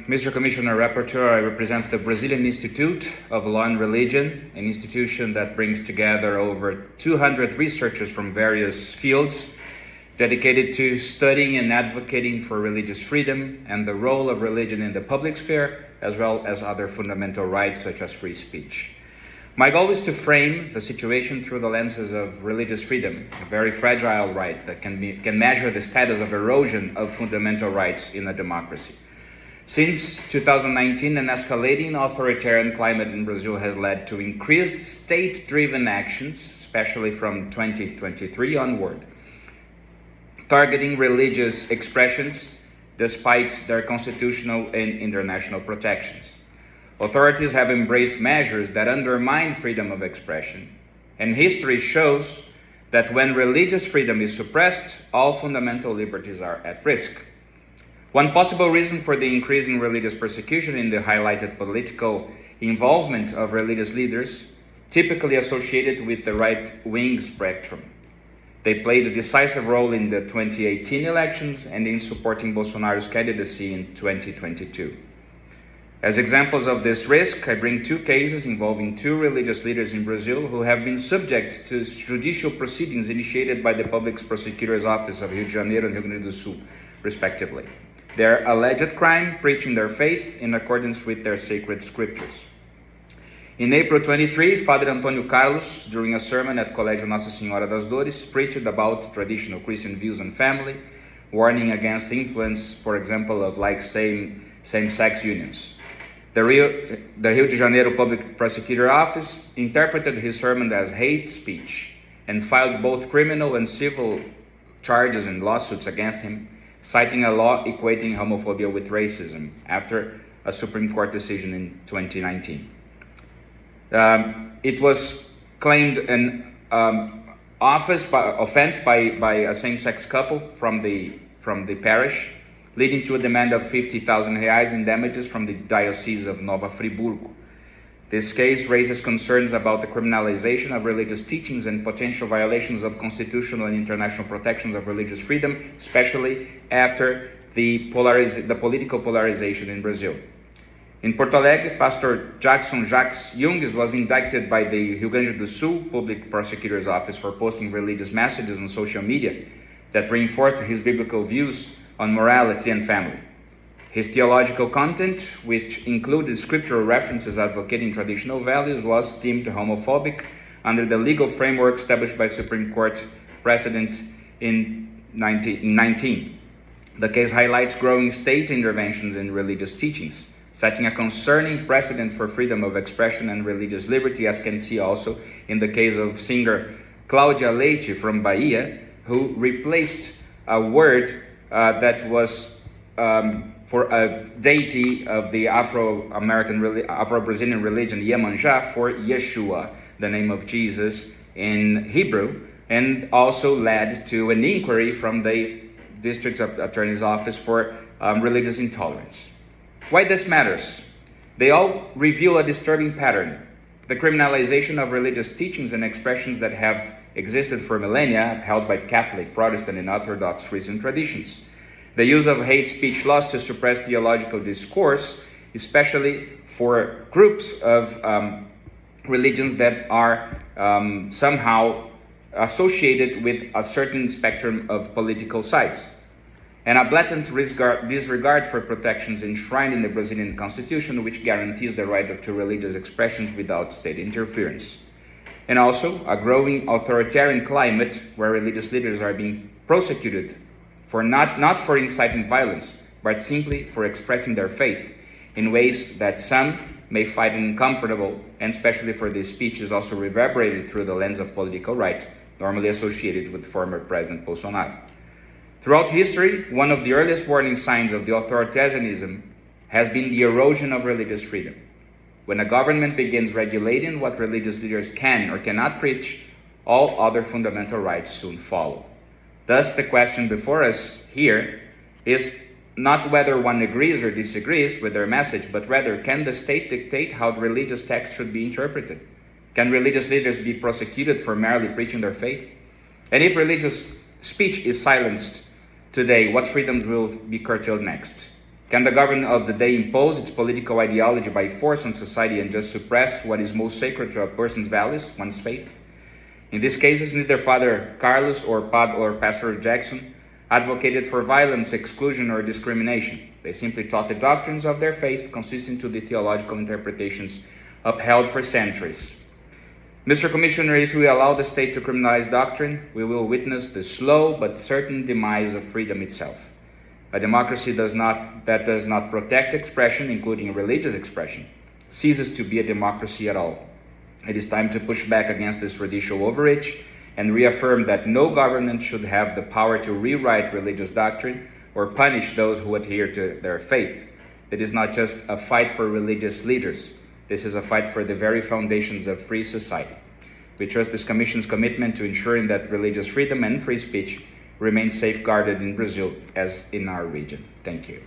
Mr. Commissioner Rapporteur, I represent the Brazilian Institute of Law and Religion, an institution that brings together over 200 researchers from various fields dedicated to studying and advocating for religious freedom and the role of religion in the public sphere, as well as other fundamental rights such as free speech. My goal is to frame the situation through the lenses of religious freedom, a very fragile right that can measure the status of erosion of fundamental rights in a democracy. Since 2019, an escalating authoritarian climate in Brazil has led to increased state-driven actions, especially from 2023 onward, targeting religious expressions despite their constitutional and international protections. Authorities have embraced measures that undermine freedom of expression, and history shows that when religious freedom is suppressed, all fundamental liberties are at risk. One possible reason for the increasing religious persecution in the highlighted political involvement of religious leaders, typically associated with the right-wing spectrum. They played a decisive role in the 2018 elections and in supporting Bolsonaro's candidacy in 2022. As examples of this risk, I bring two cases involving two religious leaders in Brazil who have been subject to judicial proceedings initiated by the Public Prosecutor's Office of Rio de Janeiro and Rio Grande do Sul, respectively. Their alleged crime, preaching their faith in accordance with their sacred scriptures. In April 23, Father Antonio Carlos, during a sermon at Colégio Nossa Senhora das Dores, preached about traditional Christian views on family, warning against influence, for example, of same-sex unions. The Rio de Janeiro Public Prosecutor Office interpreted his sermon as hate speech and filed both criminal and civil charges and lawsuits against him, citing a law equating homophobia with racism after a Supreme Court decision in 2019. It was claimed an offense by a same-sex couple from the parish, leading to a demand of 50,000 reais in damages from the Diocese of Nova Friburgo. This case raises concerns about the criminalization of religious teachings and potential violations of constitutional and international protections of religious freedom, especially after the political polarization in Brazil. In Porto Alegre, Pastor Jackson Jacques Jungs was indicted by the Rio Grande do Sul Public Prosecutor's Office for posting religious messages on social media that reinforced his biblical views on morality and family. His theological content, which included scriptural references advocating traditional values, was deemed homophobic under the legal framework established by Supreme Court precedent in 1919. The case highlights growing state interventions in religious teachings, setting a concerning precedent for freedom of expression and religious liberty, as can see also in the case of singer Cláudia Leite from Bahia, who replaced a word that was for a deity of the Afro-Brazilian religion, Iemanjá, for Yeshua, the name of Jesus in Hebrew, and also led to an inquiry from the District Attorney's Office for religious intolerance. Why this matters? They all reveal a disturbing pattern: the criminalization of religious teachings and expressions that have existed for millennia, held by Catholic, Protestant, and Orthodox Christian traditions. The use of hate speech laws to suppress theological discourse, especially for groups of religions that are somehow associated with a certain spectrum of political sides. And a blatant disregard for protections enshrined in the Brazilian Constitution, which guarantees the right to religious expressions without state interference. And also a growing authoritarian climate where religious leaders are being prosecuted for not for inciting violence, but simply for expressing their faith in ways that some may find uncomfortable, and especially for this speech is also reverberated through the lens of political right, normally associated with former President Bolsonaro. Throughout history, one of the earliest warning signs of the authoritarianism has been the erosion of religious freedom. When a government begins regulating what religious leaders can or cannot preach, all other fundamental rights soon follow. Thus, the question before us here is not whether one agrees or disagrees with their message, but rather, can the state dictate how the religious text should be interpreted? Can religious leaders be prosecuted for merely preaching their faith? And if religious speech is silenced today, what freedoms will be curtailed next? Can the government of the day impose its political ideology by force on society and just suppress what is most sacred to a person's values, one's faith? In these cases, neither Father Carlos or Pastor Jackson advocated for violence, exclusion, or discrimination. They simply taught the doctrines of their faith consistent to the theological interpretations upheld for centuries. Mr. Commissioner, if we allow the state to criminalize doctrine, we will witness the slow but certain demise of freedom itself. A democracy that does not protect expression, including religious expression, ceases to be a democracy at all. It is time to push back against this judicial overreach and reaffirm that no government should have the power to rewrite religious doctrine or punish those who adhere to their faith. It is not just a fight for religious leaders. This is a fight for the very foundations of free society. We trust this Commission's commitment to ensuring that religious freedom and free speech remain safeguarded in Brazil as in our region. Thank you.